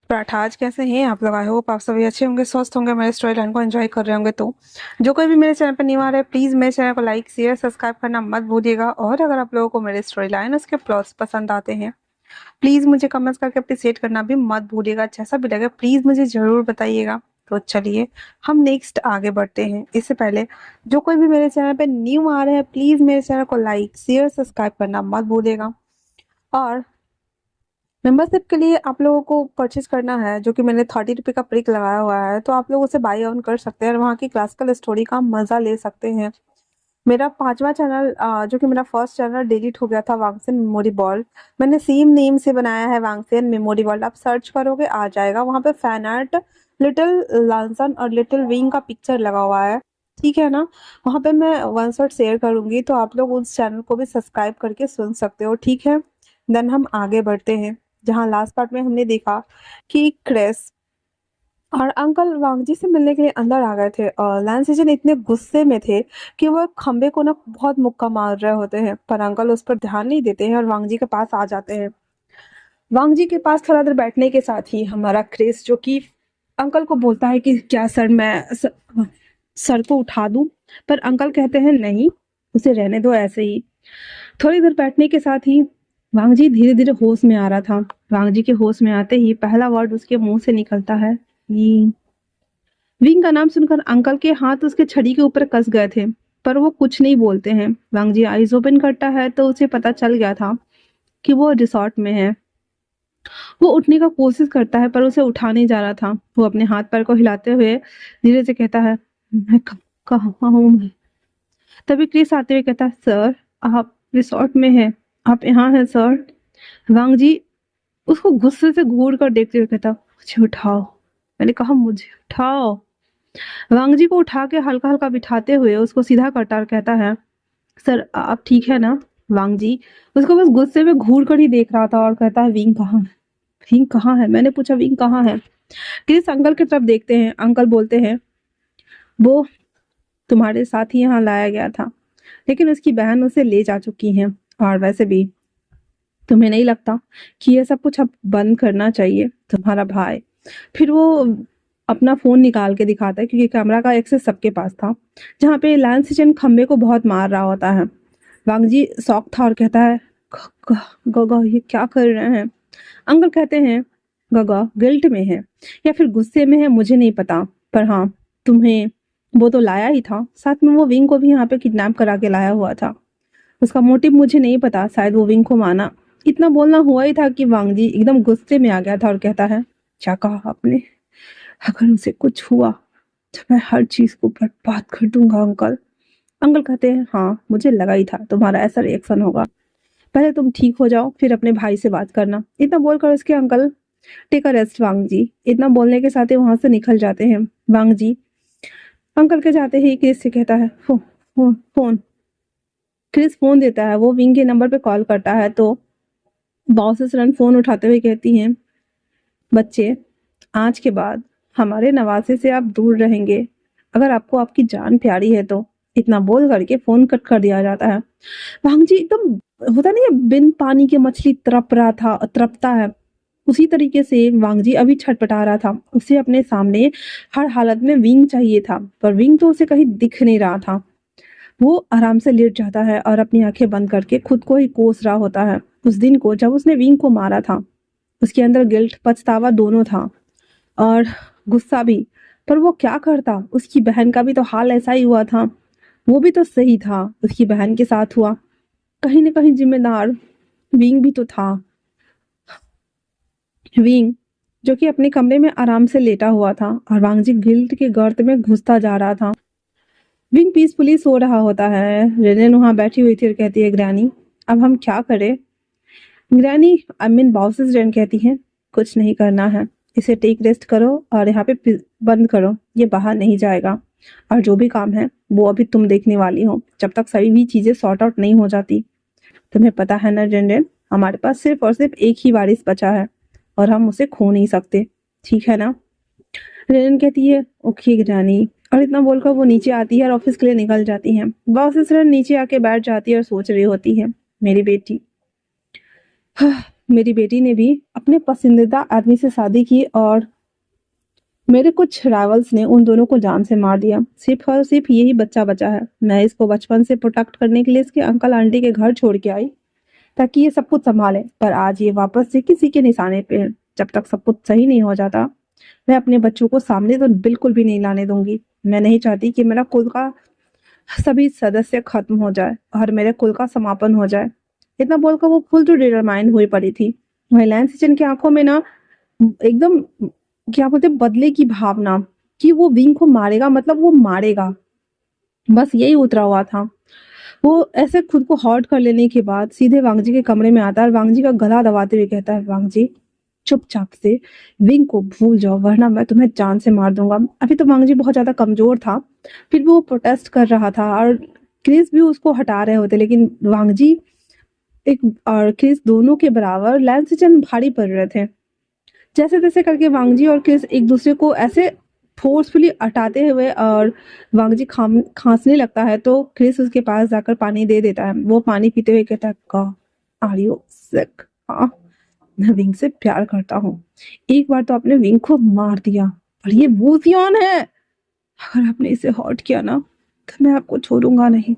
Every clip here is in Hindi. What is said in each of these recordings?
पराठाज कैसे हैं आप लोग। आई होप आप सभी अच्छे होंगे, स्वस्थ होंगे, मेरे स्टोरी लाइन को एंजॉय कर रहे होंगे। तो जो कोई भी मेरे चैनल पर न्यू आ रहा है, प्लीज़ मेरे चैनल को लाइक शेयर सब्सक्राइब करना मत भूलिएगा। और अगर आप लोगों को मेरे स्टोरी लाइन उसके प्लॉट्स पसंद आते हैं, प्लीज़ मुझे कमेंट्स करके अप्रिशिएट करना भी मत भूलिएगा। जैसा भी लगे प्लीज़ मुझे ज़रूर बताइएगा। तो चलिए हम नेक्स्ट आगे बढ़ते हैं। इससे पहले जो कोई भी मेरे चैनल पे न्यू आ रहा है, प्लीज़ मेरे चैनल को लाइक शेयर सब्सक्राइब करना मत भूलिएगा। और मेंबरशिप के लिए आप लोगों को परचेज करना है, जो कि मैंने 30 रुपये का प्रिक लगाया हुआ है, तो आप लोग उसे बाई ऑन कर सकते हैं और वहाँ की क्लासिकल स्टोरी का मजा ले सकते हैं। मेरा 5वां चैनल जो कि मेरा फर्स्ट चैनल डिलीट हो गया था, वांगसेन मेमोरी वर्ल्ड, मैंने सेम नेम से बनाया है, वांगसेन मेमोरी वर्ल्ड। आप सर्च करोगे आ जाएगा, वहाँ पे फैन आर्ट लिटिल लांसन और लिटिल विंग का पिक्चर लगा हुआ है, ठीक है ना। वहाँ पे मैं वन शॉट शेयर करूंगी, तो आप लोग उस चैनल को भी सब्सक्राइब करके सुन सकते हो, ठीक है। देन हम आगे बढ़ते हैं, जहाँ लास्ट पार्ट में हमने देखा कि क्रिस और अंकल वांगजी से मिलने के लिए अंदर आ गए थे और लैंसजन इतने गुस्से में थे कि वो एक खंबे को ना बहुत मुक्का मार रहे होते हैं, पर अंकल उस पर ध्यान नहीं देते हैं और वांगजी के पास आ जाते हैं। वांगजी के पास थोड़ा देर बैठने के साथ ही हमारा क्रिस, जो कि अंकल को बोलता है कि क्या सर मैं सर को उठा दूं, पर अंकल कहते हैं नहीं, उसे रहने दो ऐसे ही। थोड़ी देर बैठने के साथ ही वांगजी धीरे धीरे होश में आ रहा था। वांगजी के होश में आते ही पहला वर्ड उसके मुंह से निकलता है विंग। विंग का नाम सुनकर अंकल के हाथ उसके छड़ी के ऊपर कस गए थे, पर वो कुछ नहीं बोलते हैं। वांगजी आईज ओपन करता है तो उसे पता चल गया था कि वो रिसोर्ट में है। वो उठने का कोशिश करता है पर उसे उठा नहीं जा रहा था। वो अपने हाथ पैर को हिलाते हुए धीरे से कहता है मैं कहाँ हूँ मैं। तभी क्रिस आते हुए कहता है सर आप रिसोर्ट में हैं, आप यहाँ हैं सर। वांगजी उसको गुस्से से घूर कर देखते हुए कहता मुझे उठाओ, मैंने कहा मुझे उठाओ। वांगजी को उठा के हल्का हल्का बिठाते हुए उसको सीधा करता और कहता है सर आप ठीक है ना। वांगजी उसको बस गुस्से में घूर कर ही देख रहा था और कहता है विंग कहाँ है, विंग कहाँ है। मैंने पूछा विंग कहाँ है। क्रिस अंकल की तरफ देखते हैं, अंकल बोलते हैं वो तुम्हारे साथ ही यहाँ लाया गया था, लेकिन उसकी बहन उसे ले जा चुकी है। और वैसे भी तुम्हें नहीं लगता कि ये सब कुछ अब बंद करना चाहिए, तुम्हारा भाई। फिर वो अपना फोन निकाल के दिखाता है, क्योंकि कैमरा का एक्सेस सबके पास था, जहाँ पे लैंसजन खंबे को बहुत मार रहा होता है। वांगजी शॉक था और कहता है गगा ये क्या कर रहे हैं। अंकल कहते हैं गगा गिल्ट में है या फिर गुस्से में है, मुझे नहीं पता, पर हाँ तुम्हें वो तो लाया ही था, साथ में वो विंग को भी यहाँ पे किडनैप करा के लाया हुआ था। उसका मोटिव मुझे नहीं पता, शायद वो विंग को माना। इतना बोलना हुआ ही था कि वांगजी एकदम गुस्से में आ गया था और कहता है क्या कहा आपने, अगर उसे कुछ हुआ तो मैं हर चीज को बर्बाद कर दूंगा अंकल। अंकल कहते हैं हाँ मुझे लगा ही था तुम्हारा ऐसा रिएक्शन होगा, पहले तुम ठीक हो जाओ फिर अपने भाई से बात करना। इतना बोलकर उसके अंकल टेक अ रेस्ट वांगजी इतना बोलने के साथ ही वहां से निकल जाते हैं। वांगजी अंकल के जाते ही क्रिस से कहता है फोन। क्रिस फोन देता है, वो विंग के नंबर पे कॉल करता है तो बॉसेस रन फोन उठाते हुए कहती हैं बच्चे आज के बाद हमारे नवासे से आप दूर रहेंगे, अगर आपको आपकी जान प्यारी है तो। इतना बोल करके फोन कट कर दिया जाता है। वांगजी एकदम होता नहीं है बिन पानी के मछली तड़प रहा था, तड़पता है, उसी तरीके से वांगजी अभी छटपटा रहा था। उसे अपने सामने हर हालत में विंग चाहिए था, पर विंग तो उसे कहीं दिख नहीं रहा था। वो आराम से लेट जाता है और अपनी आंखें बंद करके खुद को ही कोस रहा होता है उस दिन को जब उसने विंग को मारा था। उसके अंदर गिल्ट पछतावा दोनों था और गुस्सा भी, पर वो क्या करता, उसकी बहन का भी तो हाल ऐसा ही हुआ था, वो भी तो सही था, उसकी बहन के साथ हुआ, कहीं ना कहीं जिम्मेदार विंग भी तो था। विंग जो कि अपने कमरे में आराम से लेटा हुआ था और वांगजी गिल्ट के गर्त में घुसता जा रहा था। विंग पीसफुली सो रहा होता है। रेनेन वहां बैठी हुई थी और कहती है ग्रैनी अब हम क्या करें। Granny I mean bosses rain कहती है कुछ नहीं करना है, इसे टेक रेस्ट करो और यहाँ पे बंद करो, ये बाहर नहीं जाएगा, और जो भी काम है वो अभी तुम देखने वाली हो जब तक सभी भी चीजें सॉर्ट आउट नहीं हो जाती। तुम्हें पता है ना रेन, हमारे पास सिर्फ और सिर्फ एक ही वारिस बचा है और हम उसे खो नहीं सकते, ठीक है ना। रेन कहती है ओके ग्रैनी, और इतना बोलकर वो नीचे आती है और ऑफिस के लिए निकल जाती है। बॉसेस रेन नीचे आके बैठ जाती है और सोच रही होती है मेरी बेटी मेरी बेटी ने भी अपने पसंदीदा आदमी से शादी की और मेरे कुछ राइवल्स ने उन दोनों को जान से मार दिया। सिर्फ और सिर्फ यही बच्चा बचा है। मैं इसको बचपन से प्रोटेक्ट करने के लिए इसके अंकल आंटी के घर छोड़ के आई ताकि ये सब कुछ संभाले, पर आज ये वापस से किसी के निशाने पे है। जब तक सब कुछ सही नहीं हो जाता, मैं अपने बच्चों को सामने तो बिल्कुल भी नहीं लाने दूंगी। मैं नहीं चाहती कि मेरा कुल का सभी सदस्य खत्म हो जाए और मेरे कुल का समापन हो जाए। इतना बोलकर वो फुल टू डिटरमाइन हुई पड़ी थी। महिलाएं सिचन की आंखों में ना एकदम क्या बोलते बदले की भावना कि वो विंग को मारेगा, मतलब वो मारेगा, बस यही उतरा हुआ था। वो ऐसे खुद को हॉट कर लेने के बाद सीधे वांगजी के कमरे में आता है और वांगजी का गला दबाते हुए कहता है, वांगजी चुपचाप से विंग को भूल जाओ वरना मैं तुम्हें जान से मार दूंगा। अभी तो वांगजी बहुत ज्यादा कमजोर था, फिर भी वो प्रोटेस्ट कर रहा था और क्रिस भी उसको हटा रहे होते, लेकिन वांगजी एक और क्रिस दोनों के बराबर लैंसिचन भारी पड़ रहे थे। जैसे तैसे करके वांगजी और क्रिस एक दूसरे को ऐसे फोर्सफुली हटाते हुए और वांगजी खांसने लगता है तो क्रिस उसके पास जाकर पानी दे देता है। वो पानी पीते हुए कहता है, गॉड आर यू सिक? हाँ, मैं विंग से प्यार करता हूँ। एक बार तो आपने विंग को मार दिया और ये वूसियन है। अगर आपने इसे हॉट किया ना तो मैं आपको छोड़ूंगा नहीं।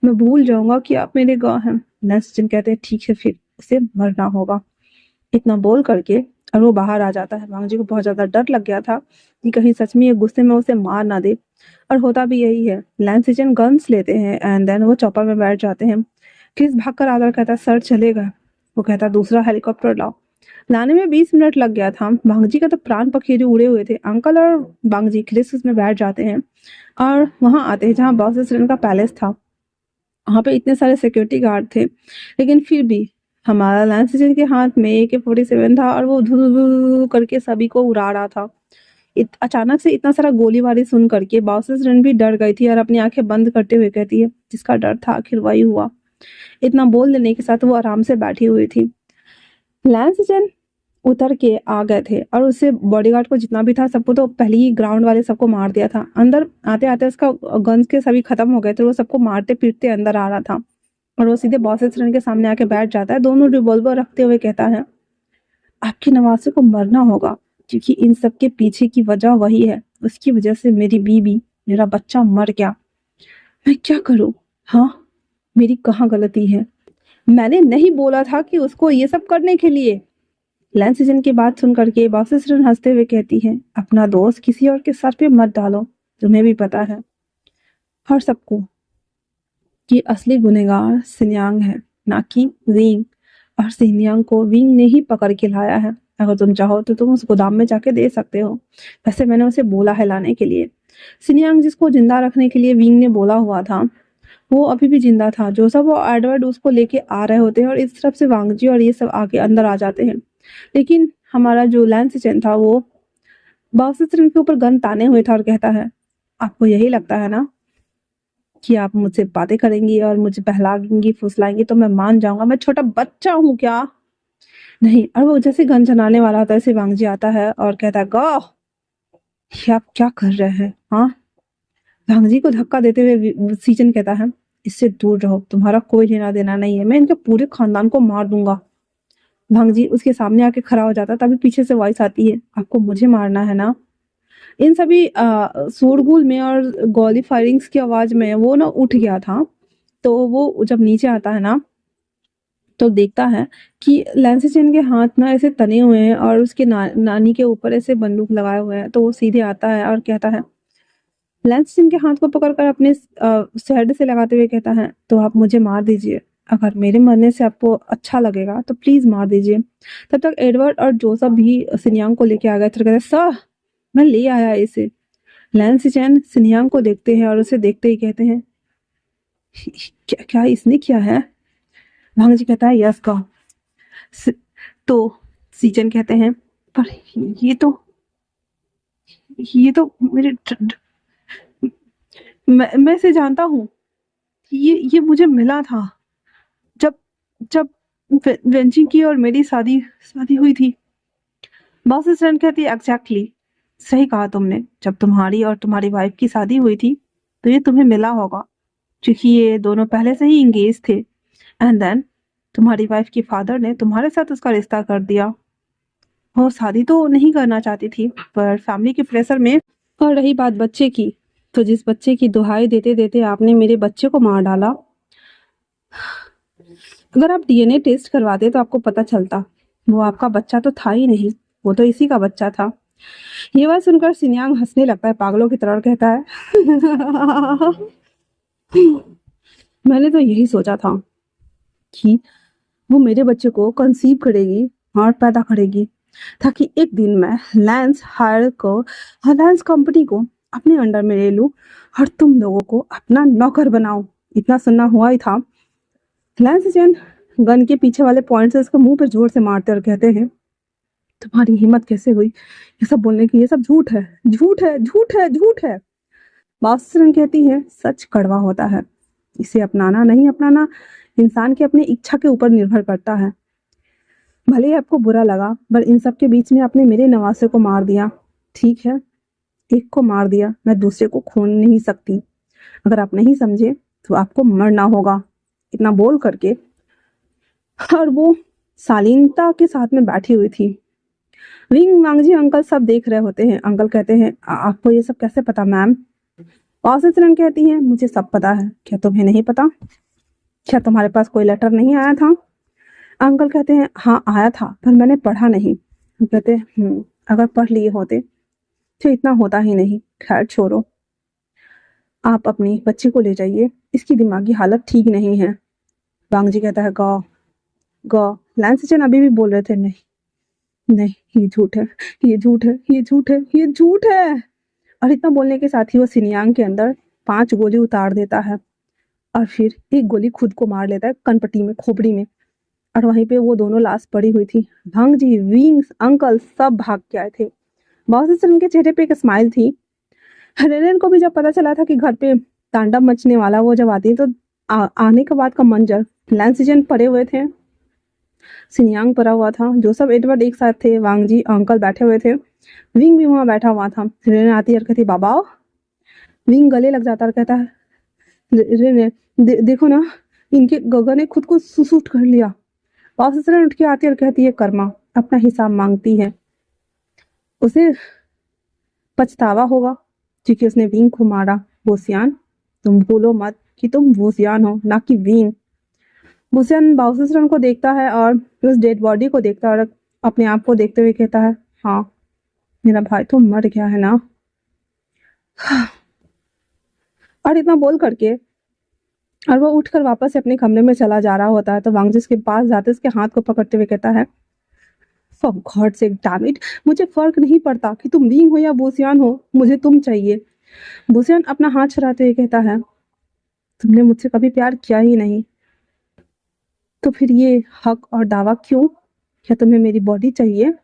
मैं भूल जाऊंगा कि आप मेरे गाँव हैं। नेस्टिन कहते हैं, ठीक है फिर उसे मरना होगा। इतना बोल करके और वो बाहर आ जाता है। वांगजी को बहुत ज्यादा डर लग गया था कि कहीं सच में ये गुस्से में उसे मार ना दे, और होता भी यही है। लैंसिचन गन्स लेते हैं एंड देन वो चॉपर में बैठ जाते हैं। क्रिस भागकर आता और कहता है, सर चलेगा? वो कहता है, दूसरा हेलीकॉप्टर लाओ। लाने में 20 मिनट लग गया था। वांगजी का तो प्राण पखेरु उड़े हुए थे। अंकल और वांगजी क्रिस उसमें बैठ जाते हैं और वहां आते हैं जहाँ बॉस का पैलेस था। वहां पे इतने सारे सिक्योरिटी गार्ड थे, लेकिन फिर भी हमारा लैंसिचन के हाथ में AK-47 था और वो धू धू करके सभी को उड़ा रहा था। अचानक से इतना सारा गोलीबारी सुन करके बॉसेस रन भी डर गई थी और अपनी आंखें बंद करते हुए कहती है, जिसका डर था आखिर वही हुआ। इतना बोल देने के साथ वो आराम से बैठी हुई थी। लैंसिचन उतर के आ गए थे और उससे बॉडीगार्ड को जितना भी था सबको तो पहले ही ग्राउंड वाले सबको मार दिया था। अंदर आते आते उसका गन्स के सभी खत्म हो गए थे। वो सबको मारते पीटते अंदर आ रहा था और वो सीधे बॉसेस रन के सामने आके बैठ जाता है, दोनों रिवॉल्वर रखते हुए कहता है, आपकी नवासे को मरना होगा क्योंकि इन सब के पीछे की वजह वही है। उसकी वजह से मेरी बीबी, मेरा बच्चा मर गया। मैं क्या करूं? हाँ, मेरी कहाँ गलती है? मैंने नहीं बोला था कि उसको ये सब करने के लिए। लैंसिचन की बात सुन करके बॉसेस हंसते हुए कहती है, अपना दोष किसी और के सर पे मत डालो। तुम्हें भी पता है हर सबको कि असली गुनहगार सिन्यांग है, ना कि विंग। और सिन्यांग को विंग ने ही पकड़ के लाया है। अगर तुम चाहो तो तुम उस गोदाम में जाके दे सकते हो। वैसे मैंने उसे बोला है लाने के लिए। सिन्यांग जिसको जिंदा रखने के लिए विंग ने बोला हुआ था, वो अभी भी जिंदा था। जोसेफ और एडवर्ड उसको लेके आ रहे होते हैं और इस तरफ से वांगजी और ये सब आके अंदर आ जाते हैं। लेकिन हमारा जो लैंसिचन था वो बॉसेस के ऊपर गन ताने हुए था और कहता है, आपको यही लगता है ना कि आप मुझसे बातें करेंगी और मुझे बहलाएंगी फुसलाएंगी तो मैं मान जाऊंगा? मैं छोटा बच्चा हूँ क्या? नहीं। और वो जैसे गन चलाने वाला होता है ऐसे वांगजी आता है और कहता है, गॉ ये आप क्या कर रहे हैं? हाँ। वांगजी को धक्का देते हुए सीजन कहता है, इससे दूर रहो, तुम्हारा कोई लेना देना नहीं है। मैं इनके पूरे खानदान को मार दूंगा। भांगजी उसके सामने आके खड़ा हो जाता, तभी पीछे से वॉइस आती है, आपको मुझे मारना है ना? इन सभी शोरगुल में और गोली फायरिंग्स की आवाज में वो ना उठ गया था। तो वो जब नीचे आता है ना तो देखता है कि लैंसिचन के हाथ ना ऐसे तने हुए हैं और उसके नानी के ऊपर ऐसे बंदूक लगाए हुए हैं। तो वो सीधे आता है और कहता है, लैंसिचन के हाथ को पकड़कर अपने सर से लगाते हुए कहता है, तो आप मुझे मार दीजिए। अगर मेरे मरने से आपको अच्छा लगेगा तो प्लीज मार दीजिए। तब तक एडवर्ड और जोसेफ भी सिन्यांग को लेके आ गए थे। कहते, सर मैं ले आया इसे। लैंसिचन सिन्यांग को देखते हैं और उसे देखते ही कहते हैं, क्या क्या इसने किया है? भांगजी कहता है, यस का। तो सीजन कहते हैं, पर ये तो मेरे मैं इसे जानता हूँ। ये मुझे मिला था जब जब वेंची की और मेरी शादी शादी हुई थी। बॉस स्टैंड कहती है, एग्जैक्टली सही कहा तुमने। जब तुम्हारी और तुम्हारी वाइफ की शादी हुई थी तो ये तुम्हें मिला होगा क्योंकि ये दोनों पहले से ही इंगेज थे। एंड देन तुम्हारी वाइफ के फादर ने तुम्हारे साथ उसका रिश्ता कर दिया। वो शादी तो नहीं करना चाहती थी, पर फैमिली के प्रेशर में। और रही बात बच्चे की, तो जिस बच्चे की दुहाई देते देते आपने मेरे बच्चे को मार डाला, अगर आप डीएनए टेस्ट करवाते तो आपको पता चलता वो आपका बच्चा तो था ही नहीं, वो तो इसी का बच्चा था। ये बात सुनकर सिन्यांग हंसने लगता है पागलों की तरह और कहता है मैंने तो यही सोचा था कि वो मेरे बच्चे को कंसीव करेगी और पैदा करेगी, ताकि एक दिन मैं लैंस कंपनी को अपने अंडर में ले लूं और तुम लोगों को अपना नौकर बनाऊं। इतना सुनना हुआ ही था। लैंस जैन गन के पीछे वाले पॉइंट से उसके मुंह पर जोर से मारते और कहते हैं, तुम्हारी हिम्मत कैसे हुई ये सब बोलने की? ये सब झूठ है, झूठ है, झूठ है, झूठ है। बासुरन कहती है, सच कड़वा होता है, इसे अपनाना नहीं अपनाना इंसान की अपनी इच्छा के ऊपर निर्भर करता है। भले ही आपको बुरा लगा, पर इन सब के बीच में आपने मेरे नवासे को मार दिया। ठीक है, एक को मार दिया, मैं दूसरे को खोन नहीं सकती। अगर आप नहीं समझे तो आपको मरना होगा। इतना बोल करके, और वो शालीनता के साथ में बैठी हुई थी। विंग वांगजी अंकल सब देख रहे होते हैं। अंकल कहते हैं, आपको ये सब कैसे पता मैम? ऑसिसरन कहती हैं, मुझे सब पता है। क्या तुम्हें नहीं पता? क्या तुम्हारे पास कोई लेटर नहीं आया था? अंकल कहते हैं, हाँ आया था, पर मैंने पढ़ा नहीं। कहते हैं, अगर पढ़ लिए होते तो इतना होता ही नहीं। खैर छोड़ो, आप अपनी बच्ची को ले जाइए, इसकी दिमागी हालत ठीक नहीं है। वांगजी कहता है, गौ गौ। लैंसचन अभी भी बोल रहे थे, नहीं नहीं, ये झूठ है, ये झूठ है, ये झूठ है, ये झूठ है। और इतना बोलने के साथ ही वो सिनियांग के अंदर 5 गोली उतार देता है और फिर एक गोली खुद को मार लेता है कनपट्टी में, खोपड़ी में। और वहीं पे वो दोनों लाश पड़ी हुई थी। भांगजी, विंग्स, अंकल सब भाग के आए थे। बॉसिसन के चेहरे पे एक स्माइल थी। रेनेन को भी जब पता चला था कि घर पे तांडव मचने वाला, वो जब आती तो आने के बाद का मंजर, लैंसिजन पड़े हुए थे, सिनियांग पड़ा हुआ था, जोसेफ एडवर्ड एक साथ थे, वांगजी अंकल बैठे हुए थे, विंग भी वहां बैठा हुआ था। रेनेन आती और कहती, बाबा। विंग गले लग जाता और कहता है, रेनेन देखो ना, इनके गगा ने खुद को सुसूट कर लिया। ऑफिसर उठ के आती और कहती है, कर्मा अपना हिसाब मांगती है, उसे पछतावा होगा क्योंकि उसने विंग को मारा। बोसियान, तुम भूलो मत कि तुम बोसियान हो, ना कि विंग। बोसियान बाउसिसरन को देखता है और उस डेड बॉडी को देखता है और अपने आप को देखते हुए कहता है, हाँ मेरा भाई तो मर गया है ना। और इतना बोल करके और वो उठकर वापस अपने कमरे में चला जा रहा होता है तो वांगजिस के पास जाते उसके हाथ को पकड़ते हुए कहता है, for God sake damn it, मुझे फर्क नहीं पड़ता कि तुम विंग हो या बोसियान हो, मुझे तुम चाहिए। बोसियान अपना हाथ छुड़ाते हुए कहता है, तुमने मुझसे कभी प्यार किया ही नहीं, तो फिर ये हक और दावा क्यों? क्या तुम्हें मेरी बॉडी चाहिए?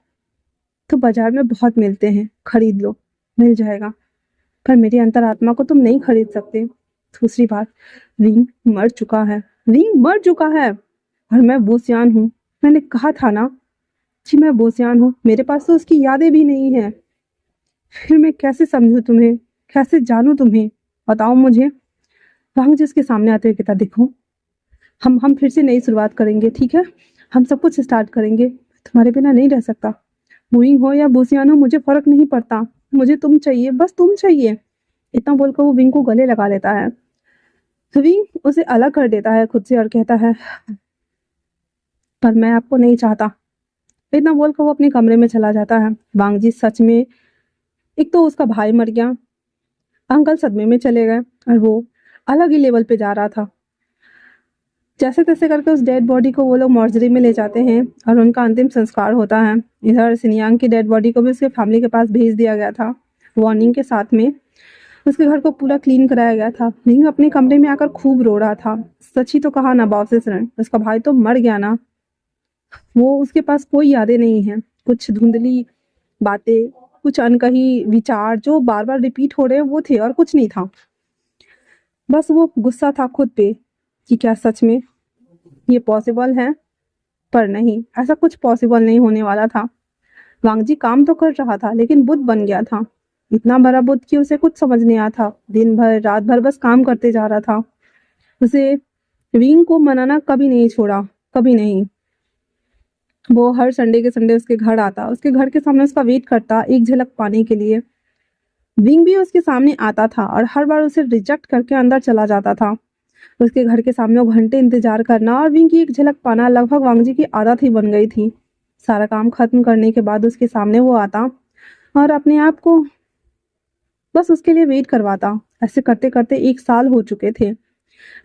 तो बाजार में बहुत मिलते हैं, खरीद लो, मिल जाएगा, पर मेरी अंतरात्मा को तुम नहीं खरीद सकते। दूसरी बात, विंग मर चुका है, विंग मर चुका है और मैं बोसियान हूँ। मैंने कहा था ना कि मैं बोसियान हूँ, मेरे पास तो उसकी यादें भी नहीं है। फिर मैं कैसे समझूं तुम्हें, कैसे जानूं तुम्हें, बताओ मुझे। वांग जिसके सामने आते हुए कहता, देखो हम फिर से नई शुरुआत करेंगे, ठीक है, हम सब कुछ स्टार्ट करेंगे। तुम्हारे बिना नहीं रह सकता, विंग हो या बोसियान हो मुझे फर्क नहीं पड़ता, मुझे तुम चाहिए, बस तुम चाहिए। इतना बोलकर वो विंग को गले लगा लेता है। विंग उसे अलग कर देता है खुद से और कहता है, पर मैं आपको नहीं चाहता। इतना बोलकर वो अपने कमरे में चला जाता है। वांगजी सच में, एक तो उसका भाई मर गया, अंकल सदमे में चले गए और वो अलग ही लेवल पे जा रहा था। जैसे तैसे करके उस डेड बॉडी को वो लोग मॉर्चरी में ले जाते हैं और उनका अंतिम संस्कार होता है। इधर सिनियांग की डेड बॉडी को भी उसके फैमिली के पास भेज दिया गया था वार्निंग के साथ में। उसके घर को पूरा क्लीन कराया गया था। विंग अपने कमरे में आकर खूब रो रहा था। सच ही तो कहा ना बॉसेस, उसका भाई तो मर गया ना। वो उसके पास कोई यादें नहीं है, कुछ धुंधली बातें, कुछ अनकही विचार जो बार बार रिपीट हो रहे हैं वो थे और कुछ नहीं था। बस वो गुस्सा था खुद पे कि क्या सच में ये पॉसिबल है, पर नहीं, ऐसा कुछ पॉसिबल नहीं होने वाला था। वांगजी काम तो कर रहा था लेकिन बुद्ध बन गया था, इतना बड़ा बुद्ध कि उसे कुछ समझ नहीं आता। दिन भर रात भर बस काम करते जा रहा था। उसे विंग को मनाना कभी नहीं छोड़ा, कभी नहीं। वो हर संडे के संडे उसके घर आता, उसके घर के सामने उसका वेट करता एक झलक पाने के लिए। विंग भी उसके सामने आता था और हर बार उसे रिजेक्ट करके अंदर चला जाता था। उसके घर के सामने वो घंटे इंतजार करना और विंग की एक झलक पाना लगभग वांगजी की आदत ही बन गई थी। सारा काम खत्म करने के बाद उसके सामने वो आता और अपने आप को बस उसके लिए वेट करवाता। ऐसे करते करते 1 साल हो चुके थे।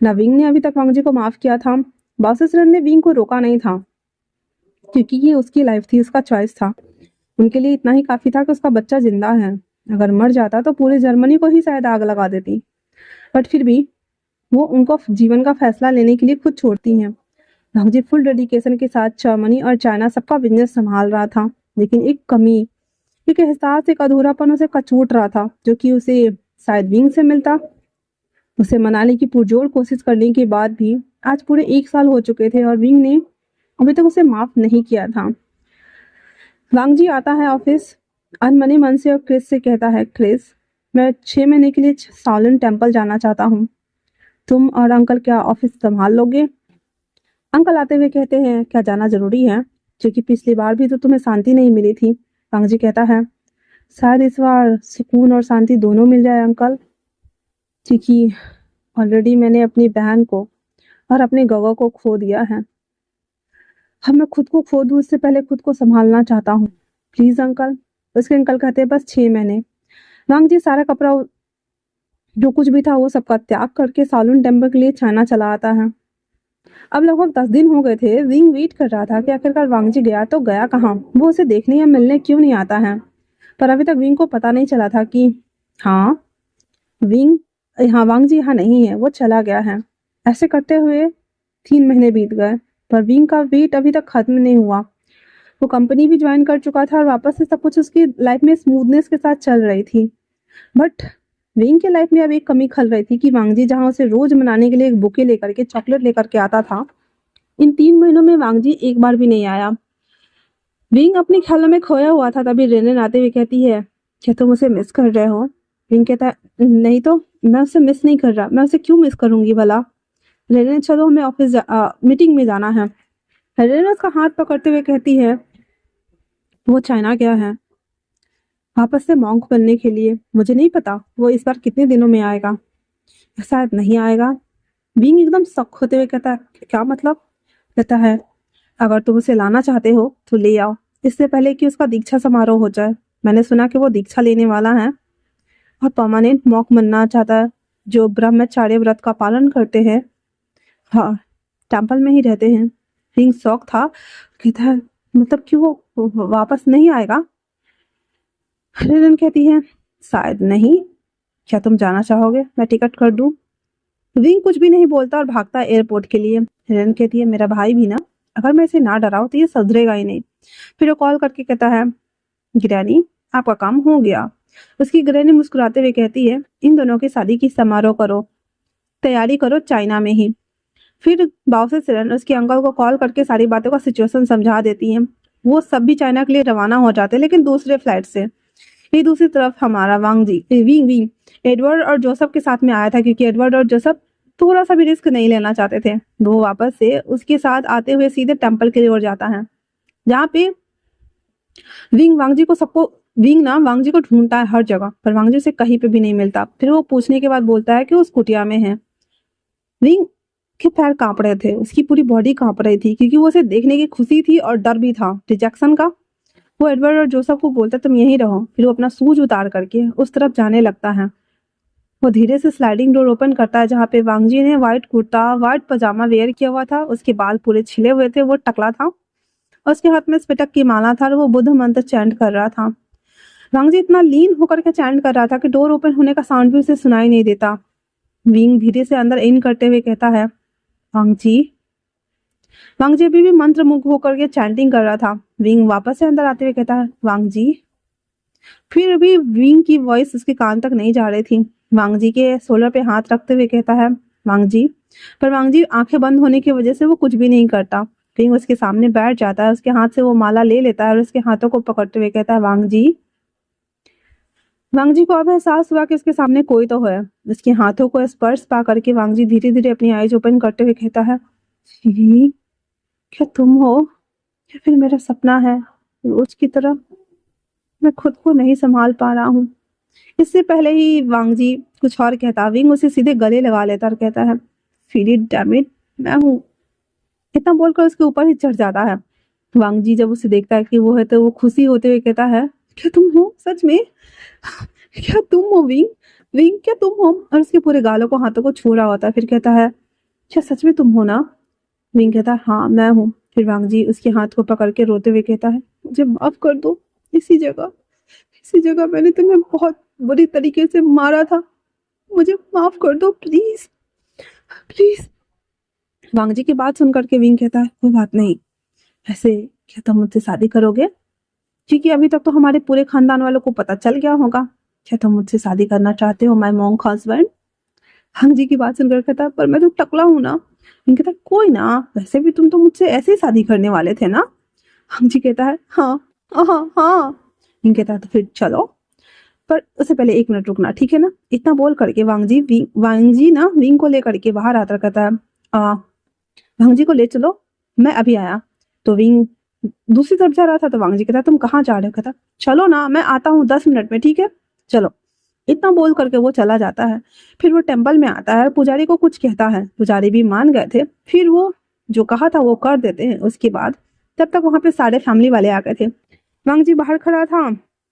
ना विंग ने अभी तक वांगजी को माफ किया था। बासुसरन ने विंग को रोका नहीं था, क्योंकि ये उसकी लाइफ थी, उसका चॉइस था। उनके लिए इतना ही काफी था कि उसका बच्चा जिंदा है। अगर मर जाता तो पूरे जर्मनी को ही शायद आग लगा देती। बट फिर भी वो उनको जीवन का फैसला लेने के लिए खुद छोड़ती हैं। वांगजी फुल डेडिकेशन के साथ जर्मनी और चाइना सबका बिजनेस संभाल रहा था, लेकिन एक कमी, एक एहसास, एक अधूरापन उसे कचोट रहा था, जो कि उसे शायद विंग से मिलता। उसे मनाने की पुरजोर कोशिश करने के बाद भी आज पूरे 1 साल हो चुके थे और विंग ने अभी तक उसे माफ नहीं किया था। वांगजी आता है ऑफिस, अनमने मन से, और क्रिस से कहता है, क्रिस, मैं 6 महीने के लिए शाओलिन टेम्पल जाना चाहता हूँ। तुम और अंकल क्या ऑफिस संभाल लोगे? अंकल आते हुए कहते हैं, क्या जाना जरूरी है? क्योंकि पिछली बार भी तो तुम्हें शांति नहीं मिली थी। वांगजी कहता है, शायद इस बार सुकून और शांति दोनों मिल जाए अंकल, क्योंकि ऑलरेडी मैंने अपनी बहन को और अपने गवा को खो दिया है। अब मैं खुद को खो दूं इससे पहले खुद को संभालना चाहता हूँ। Please uncle. उसके अंकल कहते हैं, बस 6 महीने। वांगजी सारा कपड़ा, जो कुछ भी था, वो सबका त्याग करके शाओलिन टेम्पल के लिए चाइना चला आता है। अब लगभग 10 दिन हो गए थे। विंग वेट कर रहा था कि आखिरकार वांगजी गया तो गया कहाँ, वो उसे देखने या मिलने क्यों नहीं आता है। पर अभी तक विंग को पता नहीं चला था कि हाँ विंग हाँ वांगजी यहाँ नहीं है, वो चला गया है। ऐसे करते हुए 3 महीने बीत गए, पर विंग का वेट अभी तक खत्म नहीं हुआ। वो कंपनी भी ज्वाइन कर चुका था और वापस से सब कुछ उसकी लाइफ में स्मूथनेस के साथ चल रही थी। बट विंग के लाइफ में अब एक कमी खल रही थी कि वांगजी जहाँ उसे रोज मनाने के लिए एक बुके लेकर के, चॉकलेट लेकर के आता था, इन 3 महीनों में वांगजी एक बार भी नहीं आया। विंग अपने ख्यालों में खोया हुआ था। तभी रेनेन आते हुए कहती है, क्या तुम उसे मिस कर रहे हो? विंग कहता है, नहीं तो, मैं उसे मिस नहीं कर रहा, मैं उसे क्यों मिस करूंगी भला। रेनेन, चलो हमें ऑफिस मीटिंग में जाना है। रेनेन उसका हाथ पकड़ते हुए कहती है, वो चाइना गया है वापस से मॉन्क बनने के लिए। मुझे नहीं पता वो इस बार कितने दिनों में आएगा, शायद नहीं आएगा। विंग एकदम शक होते हुए कहता है, क्या मतलब? कहता है, अगर तुम उसे लाना चाहते हो तो ले आओ, इससे पहले कि उसका दीक्षा समारोह हो जाए। मैंने सुना कि वो दीक्षा लेने वाला है और परमानेंट मॉन्क बनना चाहता है, जो ब्रह्मचार्य व्रत का पालन करते हैं। हाँ, टेम्पल में ही रहते हैं। विंग शौक था, कहता है, मतलब कि वो वापस नहीं आएगा? हिरन कहती है, शायद नहीं। क्या तुम जाना चाहोगे? मैं टिकट कर दूं? विंग कुछ भी नहीं बोलता और भागता है एयरपोर्ट के लिए। हिरन कहती है, मेरा भाई भी ना, अगर मैं इसे ना डराऊं तो ये सुधरेगा ही नहीं। फिर वो कॉल करके कहता है, ग्रैनी, आपका काम हो गया। उसकी ग्रैनी मुस्कुराते हुए कहती है, इन दोनों की शादी की समारोह करो, तैयारी करो चाइना में ही। फिर बाउसे सिरन उसके अंकल को कॉल करके सारी बातों का सिचुएशन समझा देती है। वो सब भी चाइना के लिए रवाना हो जाते हैं, लेकिन दूसरे फ्लाइट से। ये दूसरी तरफ हमारा वांगजी विंग विंग एडवर्ड और जोसेफ के साथ में आया था, क्योंकि एडवर्ड और जोसेफ थोड़ा सा भी रिस्क नहीं लेना चाहते थे। वो वापस से उसके साथ आते हुए सीधे टेम्पल की ओर जाता है, जहाँ पे विंग ना वांगजी को ढूंढता है हर जगह, पर वांगजी उसे कहीं पे भी नहीं मिलता। फिर वो पूछने के बाद बोलता है कि वो कुटिया में है। विंग के पैर कांप रहे थे, उसकी पूरी बॉडी कांप रही थी, क्योंकि वो उसे देखने की खुशी थी और डर भी था रिजेक्शन का। वो एडवर्ड और जोसेफ को बोलता, तुम यहीं रहो। फिर वो अपना शूज उतार करके उस तरफ जाने लगता है। वो धीरे से स्लाइडिंग डोर ओपन करता है, जहाँ पे वांगजी ने व्हाइट कुर्ता, व्हाइट पजामा वेयर किया हुआ था। उसके बाल पूरे छिले हुए थे, वो टकला था और उसके हाथ में स्फटिक की माला था और वो बुद्ध मंत्र चैंट कर रहा था। वांगजी इतना लीन होकर के चैंट कर रहा था कि डोर ओपन होने का साउंड भी उसे सुनाई नहीं देता। विंग धीरे से अंदर इन करते हुए कहता है, वांगजी। वांगजी अभी भी मंत्र मुग्ध होकर के चैंटिंग कर रहा था। विंग वापस से अंदर आते हुए कहता है, वांगजी। फिर भी विंग की वॉइस उसके कान तक नहीं जा रही थी। वांगजी के शोल्डर पे हाथ रखते हुए कहता है, वांगजी। पर वांगजी आंखें बंद होने की वजह से वो कुछ भी नहीं करता। विंग उसके सामने बैठ जाता है, उसके हाथ से वो माला ले लेता है और उसके हाथों को पकड़ते हुए कहता है, वांगजी। वांगजी को अब एहसास हुआ कि उसके सामने कोई तो है। उसके हाथों को स्पर्श पा करके वांगजी धीरे धीरे अपनी आईज ओपन करते हुए कहता है, जी। क्या तुम हो या फिर मेरा सपना है? रोज की तरह मैं खुद को नहीं संभाल पा रहा हूँ। इससे पहले ही वांग जी कुछ और कहता, विंग उसे सीधे गले लगा लेता और कहता है, फील इट डैम इट, मैं हूँ। इतना बोलकर उसके ऊपर ही चढ़ जाता है। वांग जी जब उसे देखता है कि वो है तो वो खुशी होते हुए कहता है, क्या तुम हो सच में? क्या तुम हो विंग? विंग क्या तुम हो? और उसके पूरे गालों को हाथों को छू रहा होता है। फिर कहता है, क्या सच में तुम हो ना? विंग कहता है, हाँ मैं हूँ। फिर वांग जी उसके हाथ को पकड़ के रोते हुए कहता है, मुझे माफ कर दो। इसी जगह इसी जगह मैंने तुम्हें बहुत बुरी तरीके से मारा था। मुझे माफ कर दो प्लीज, प्लीज। वांग जी की बात सुनकर के विंग कहता है, कोई बात नहीं। ऐसे क्या तुम मुझसे शादी करोगे? क्योंकि अभी तक तो हमारे पूरे खानदान वालों को पता चल गया होगा। क्या तुम मुझसे शादी करना चाहते हो, माय मॉन्क हस्बैंड? वांग जी की बात सुनकर कहता है, पर मैं तो टकला हूं ना। विंग कहता है, कोई ना, वैसे भी तुम तो मुझसे ऐसे ही शादी करने वाले थे ना। वांग जी कहता है, हाँ हाँ हाँ। विंग कहता है, तो फिर चलो, पर उससे पहले 1 मिनट रुकना, ठीक है ना? इतना बोल करके वांग जी ना विंग को लेकर के बाहर आता कहता है, वांग जी को ले चलो, मैं अभी आया। तो विंग दूसरी तरफ जा रहा था तो वांग जी कहता, तुम कहाँ जा रहे हो? कहता, चलो ना, मैं आता हूँ 10 मिनट में, ठीक है, चलो। इतना बोल करके वो चला जाता है। फिर वो टेम्पल में आता है, पुजारी को कुछ कहता है, पुजारी भी मान गए थे। फिर वो जो कहा था वो कर देते हैं। उसके बाद तब तक वहां पे सारे फैमिली वाले आ गए थे। वांग जी बाहर खड़ा था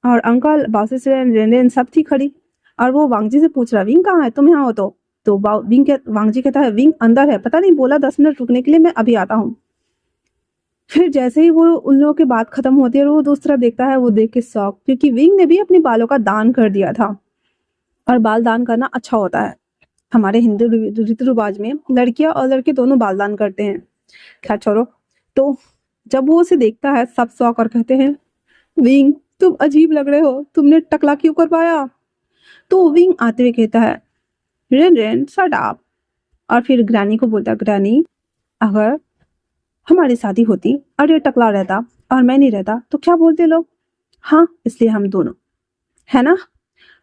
और अंकल, बासिस, रेन सब थी खड़ी। और वो वांग जी से पूछ रहा, विंग कहाँ है? तुम यहाँ हो तो वांग जी कहता है, विंग अंदर है, पता नहीं बोला 10 मिनट रुकने के लिए, मैं अभी आता हूँ। फिर जैसे ही वो उन लोगों की बात खत्म होती है और वो दूसरा देखता है, वो देख के शॉक, क्योंकि विंग ने भी अपने बालों का दान कर दिया था। और बाल दान करना अच्छा होता है। हमारे हिंदू रीति रिवाज में लड़कियां और लड़के दोनों बाल दान करते हैं। खैर छोड़ो। तो जब वो उसे देखता है सब शौक और कहते हैं, विंग तुम अजीब लग रहे हो, तुमने टकला क्यों करवाया? तो विंग आते हुए कहता है, रेन रेन शट अप। और फिर ग्रैनी को बोलता, ग्रैनी अगर हमारी शादी होती और ये टकला रहता और मैं नहीं रहता तो क्या बोलते लोग? हाँ, इसलिए हम दोनों, है ना?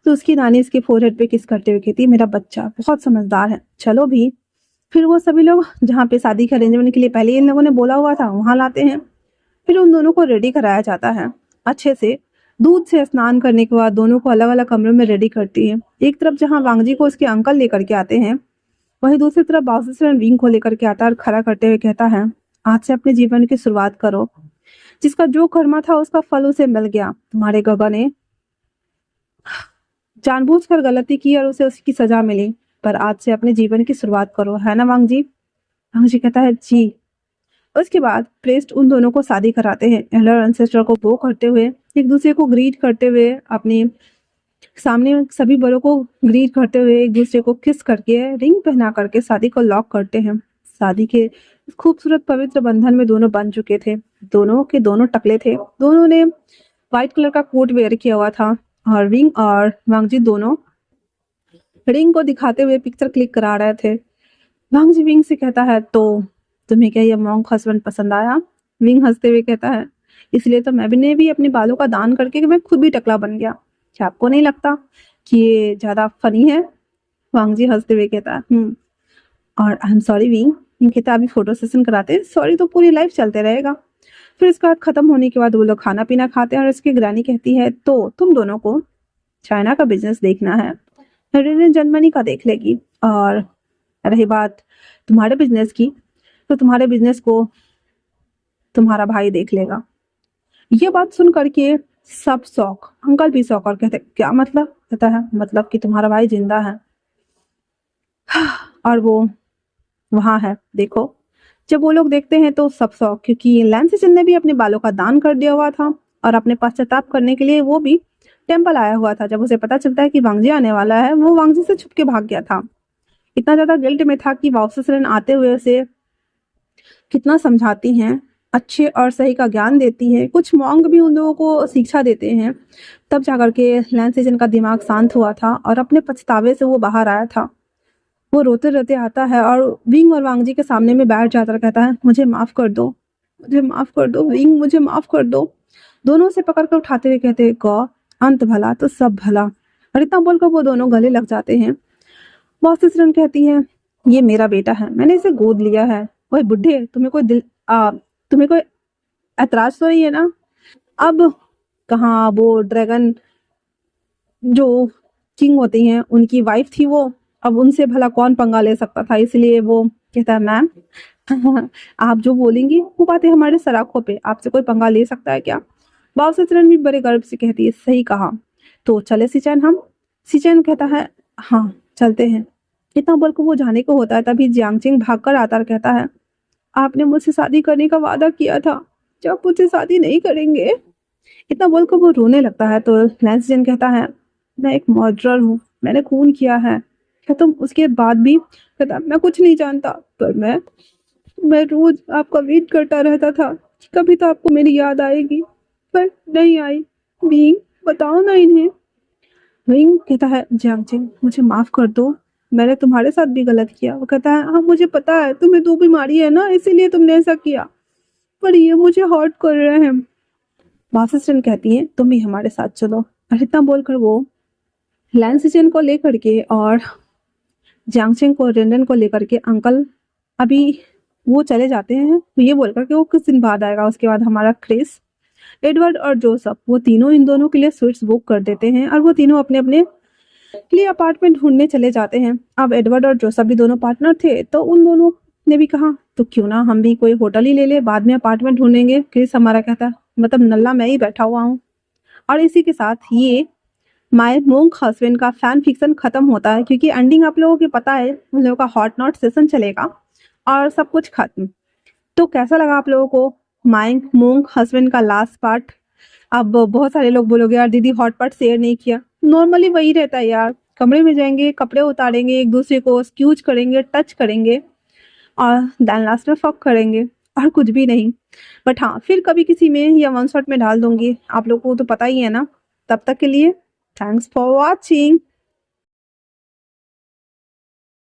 तो उसकी नानी उसके फोरहेड पे किस करते हुए कहती, मेरा बच्चा बहुत समझदार है, चलो भी। फिर वो सभी लोग जहाँ पे शादी के अरेंजमेंट के लिए पहले इन लोगों ने बोला हुआ था वहां लाते हैं। फिर उन दोनों को रेडी कराया जाता है अच्छे से। दूध से स्नान करने के बाद दोनों को अलग अलग कमरों में रेडी करती है। एक तरफ जहाँ वांगजी को उसके अंकल लेकर के आते हैं, वहीं दूसरी तरफ बाउसिस विंग को लेकर के आता है और खड़ा करते हुए कहता है, आज से अपने जीवन की शुरुआत करो। जिसका जो कर्मा था उसका फल उसे मिल गया। तुम्हारे गगा ने जानबूझकर गलती की और उसे उसकी सजा मिली, पर आज से अपने जीवन की शुरुआत करो, है ना वांग जी? वांग जी कहता है, जी। उसके बाद प्रेस्ट उन दोनों को शादी कराते हैं। एल्डर एंसेस्टर को बो करते हुए, एक दूसरे को ग्रीट करते हुए, अपने सामने सभी बड़ों को ग्रीट करते हुए, एक दूसरे को किस करके, रिंग पहना करके शादी को लॉक करते हैं। शादी के खूबसूरत पवित्र बंधन में दोनों बन चुके थे। दोनों के दोनों टकले थे। दोनों ने व्हाइट कलर का कोट वेयर किया हुआ था और रिंग और वांगजी दोनों रिंग को दिखाते हुए पिक्चर क्लिक करा रहे थे। वांगजी विंग से कहता है, तो तुम्हें क्या ये मॉन्क हस्बैंड पसंद आया? विंग हंसते हुए कहता है, इसलिए तो मैं भी अपने बालों का दान करके मैं खुद भी टकला बन गया। क्या आपको नहीं लगता कि ये ज्यादा फनी है? वांगजी हंसते हुए कहता है, और I am sorry wing. Wing कहता है, अभी फोटो सेशन कराते हैं, सॉरी तो पूरी लाइफ चलते रहेगा। फिर इसका खत्म होने के बाद वो लोग खाना पीना खाते हैं और इसकी ग्रानी कहती है, तो तुम दोनों को चाइना का बिजनेस देखना है, रिने जर्मनी का देख लेगी। और रही बात तुम्हारे बिजनेस की, तो तुम्हारे बिजनेस को तुम्हारा भाई देख लेगा। ये बात सुन करके सब शौक, अंकल भी शौक और कहते, क्या मतलब? कहता है, मतलब कि तुम्हारा भाई जिंदा है और वो वहां है, देखो। जब वो लोग देखते हैं तो सब शौक, क्योंकि लैंसिचन ने भी अपने बालों का दान कर दिया हुआ था और अपने पश्चाताप करने के लिए वो भी टेम्पल आया हुआ था। जब उसे पता चलता है कि वांगजी आने वाला है, वो वांगजी से छुप के भाग गया था। इतना ज्यादा गिल्ट में था कि वापस आते हुए उसे कितना समझाती हैं, अच्छे और सही का ज्ञान देती है। कुछ मॉन्ग भी उन लोगों को शिक्षा देते हैं। तब जाकर के लैंसिचन का दिमाग शांत हुआ था और अपने पछतावे से वो बाहर आया था। वो रोते रोते आता है और विंग और वांगजी के सामने में बैठ जाता और कहता है, मुझे माफ कर दो, मुझे माफ कर दो विंग, मुझे माफ कर दो। दोनों से पकड़ कर उठाते हुए कहते, गौ अंत भला तो सब भला। और इतना बोलकर वो दोनों गले लग जाते हैं। बॉसिसरन कहती है, ये मेरा बेटा है, मैंने इसे गोद लिया है। वही बुढ़े, तुम्हें कोई तुम्हें कोई ऐतराज तो नहीं है ना? अब कहाँ वो ड्रैगन जो किंग होती हैं उनकी वाइफ थी वो, अब उनसे भला कौन पंगा ले सकता था, इसलिए वो कहता है मैम आप जो बोलेंगी वो बातें हमारे सर आंखों पे, आपसे कोई पंगा ले सकता है क्या? बाबूसचरण भी बड़े गर्व से कहती है सही कहा, तो चले सिचैन हम? सिचैन कहता है हाँ चलते हैं। इतना बोलकर वो जाने को होता है तभी जियांगचिंग भागकर आता और कहता है आपने मुझसे शादी करने का वादा किया था, जब मुझसे शादी नहीं करेंगे? इतना बोलकर वो रोने लगता है तो लैंसजन कहता है मैं एक मर्डरर हूँ, मैंने खून किया है। क्या तुम उसके बाद भी? कहता मैं कुछ नहीं जानता, पर मैं रोज आपका वेट करता रहता था कि कभी तो आपको मेरी याद आएगी, पर नहीं आई। विंग बताओ ना इन्हें। विंग कहता है जियांगचिंग मुझे माफ कर दो, मैंने तुम्हारे साथ भी गलत किया। वो कहता है हाँ मुझे पता है तुम्हें 2 बीमारी है ना, इसीलिए तुमने ऐसा किया, पर ये मुझे हर्ट कर रहे हैं। वासिस्टन कहती है तुम भी हमारे साथ चलो। और इतना बोलकर वो लैंसिचन को लेकर के और जियांगचिंग को रेंडन को लेकर के अंकल अभी वो चले जाते हैं। तो ये बोलकर कि वो कुछ दिन बाद आएगा। उसके बाद हमारा क्रिस, एडवर्ड और जोसेफ वो तीनों इन दोनों के लिए स्वीट्स बुक कर देते हैं और वो तीनों अपने अपने लिए अपार्टमेंट ढूंढने चले जाते हैं। अब एडवर्ड और जोसेफ भी दोनों पार्टनर थे तो उन दोनों ने भी कहा तो क्यों ना हम भी कोई होटल ही ले ले, बाद में अपार्टमेंट ढूंढेंगे। क्रिस हमारा कहता मतलब नल्ला मैं ही बैठा हुआ हूँ। और इसी के साथ ये माय मोंक हस्बैंड का फैन फिक्शन खत्म होता है, क्योंकि एंडिंग आप लोगों को पता है उन लोगों का हॉट नॉट सेशन चलेगा और सब कुछ खत्म। तो कैसा लगा आप लोगों को माय मोंक हस्बैंड का लास्ट पार्ट? अब बहुत सारे लोग बोलोगे यार दीदी हॉट पार्ट शेयर नहीं किया। नॉर्मली वही रहता है यार, कमरे में जाएंगे, कपड़े उतारेंगे, एक दूसरे को स्क्यूज करेंगे, टच करेंगे और देन लास्ट में फक करेंगे और कुछ भी नहीं। बट हाँ फिर कभी किसी में या वन शॉट में डाल दूंगी, आप लोगों को तो पता ही है ना। तब तक के लिए थैंक्स फॉर वॉचिंग।